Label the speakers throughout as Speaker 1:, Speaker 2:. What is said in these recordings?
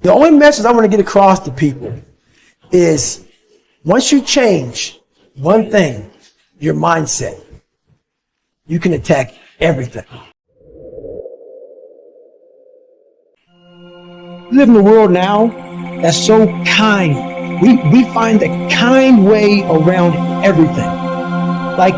Speaker 1: The only message I want to get across to people is once you change one thing, your mindset, you can attack everything. We live in a world now that's so kind. We find the kind way around everything. Like,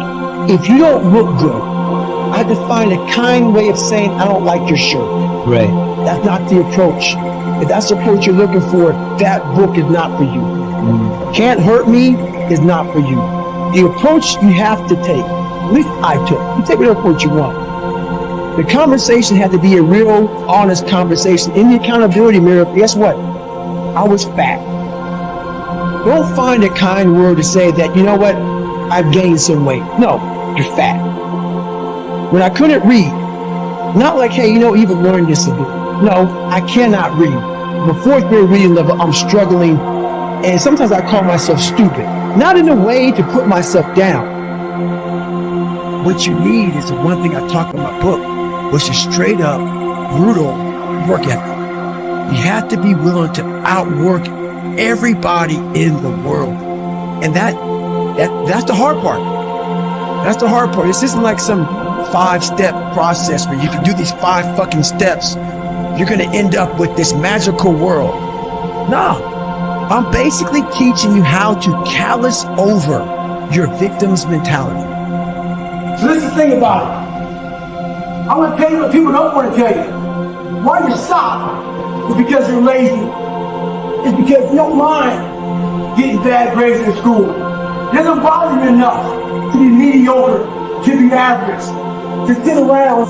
Speaker 1: if you don't look good, I have to find a kind way of saying, I don't like your shirt.
Speaker 2: Right.
Speaker 1: That's not the approach. If that's the approach you're looking for, that book is not for you. Can't Hurt Me is not for you. The approach you have to take, at least I took, you take whatever approach you want. The conversation had to be a real, honest conversation. In the accountability mirror, guess what? I was fat. Don't find a kind word to say that, you know what, I've gained some weight. No, you're fat. When I couldn't read, not like, hey, you've a learning disability. No, I cannot read. The fourth grade reading level, I'm struggling, and sometimes I call myself stupid. Not in a way to put myself down. What you need is the one thing I talk about in my book, which is straight up, brutal work ethic. You have to be willing to outwork everybody in the world. And that's the hard part. That's the hard part. This isn't like some 5-step process where you can do these 5 fucking steps. You're going to end up with this magical world. No, I'm basically teaching you how to callous over your victim's mentality. So this is the thing about it. I'm going to tell you what people don't want to tell you. Why you're soft is because you're lazy. It's because you don't mind getting bad grades in school. It doesn't bother you enough to be mediocre, to be average, to sit around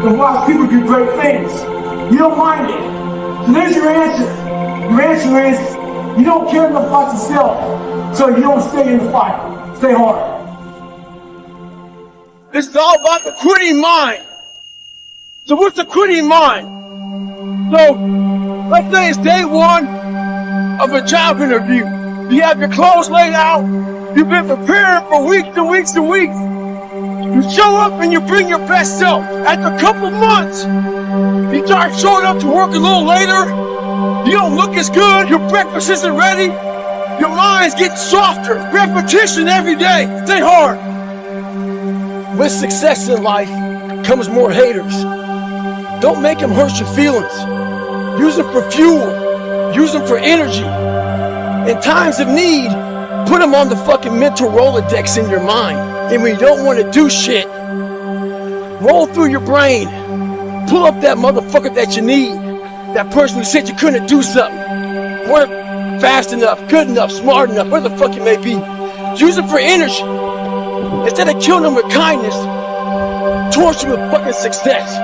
Speaker 1: and watch people do great things. You don't mind it. So there's your answer. Your answer is you don't care enough about yourself, so you don't stay in the fight. Stay hard. This is all about the quitting mind. So what's the quitting mind? So let's say it's day 1 of a job interview. You have your clothes laid out. You've been preparing for weeks and weeks and weeks. You show up and you bring your best self. After a couple months, you start showing up to work a little later. You don't look as good. Your breakfast isn't ready. Your mind's getting softer. Repetition every day. Stay hard. With success in life comes more haters. Don't make them hurt your feelings. Use them for fuel. Use them for energy. In times of need, put them on the fucking mental Rolodex in your mind. And when you don't want to do shit, roll through your brain. Pull up that motherfucker that you need. That person who said you couldn't do something. Weren't fast enough, good enough, smart enough, where the fuck you may be. Use them for energy. Instead of killing them with kindness, torch them with fucking success.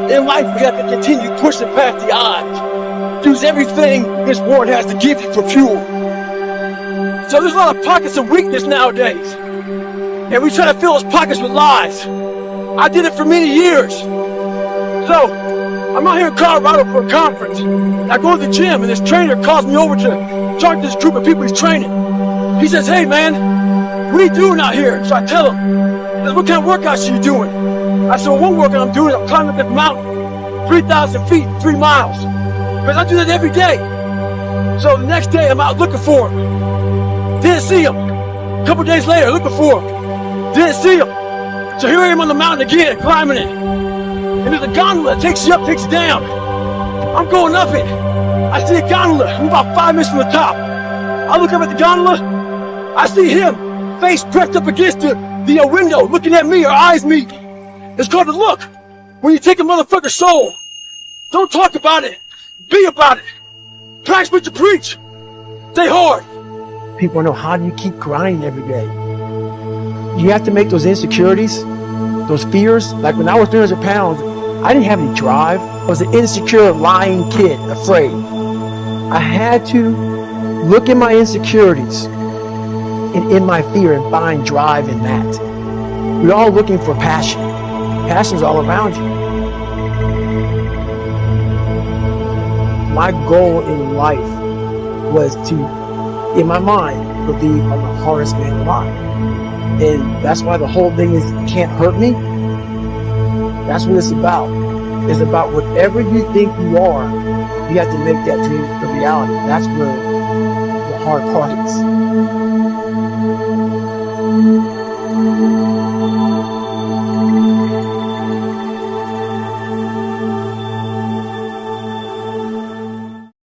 Speaker 1: In life, we have to continue pushing past the odds. Use everything this world has to give you for fuel. So there's a lot of pockets of weakness nowadays. And we try to fill those pockets with lies. I did it for many years. So, I'm out here in Colorado for a conference. I go to the gym and this trainer calls me over to talk to this group of people he's training. He says, hey man, what are you doing out here? So I tell him, he says, what kind of workouts are you doing? I said, well, one workout I'm doing, I'm climbing up this mountain, 3,000 feet, 3 miles. Because I do that every day. So the next day I'm out looking for him. Didn't see him. A couple days later, looking for him. Didn't see him. So here I am on the mountain again, climbing it. And there's a gondola that takes you up, takes you down. I'm going up it. I see a gondola. I'm about 5 minutes from the top. I look up at the gondola. I see him, face pressed up against the window, looking at me, our eyes meet. It's called the look. When you take a motherfucker's soul, don't talk about it. Be about it. Practice what you preach. Stay hard. People know, how do you keep grinding every day? You have to make those insecurities, those fears. Like when I was 300 pounds, I didn't have any drive. I was an insecure, lying kid, afraid. I had to look at my insecurities and in my fear and find drive in that. We're all looking for passion. Passion's all around you. My goal in life was to, in my mind, believe I'm the hardest man alive. And that's why the whole thing is, can't hurt me. That's what it's about. It's about whatever you think you are, you have to make that dream a reality. That's where the hard part is.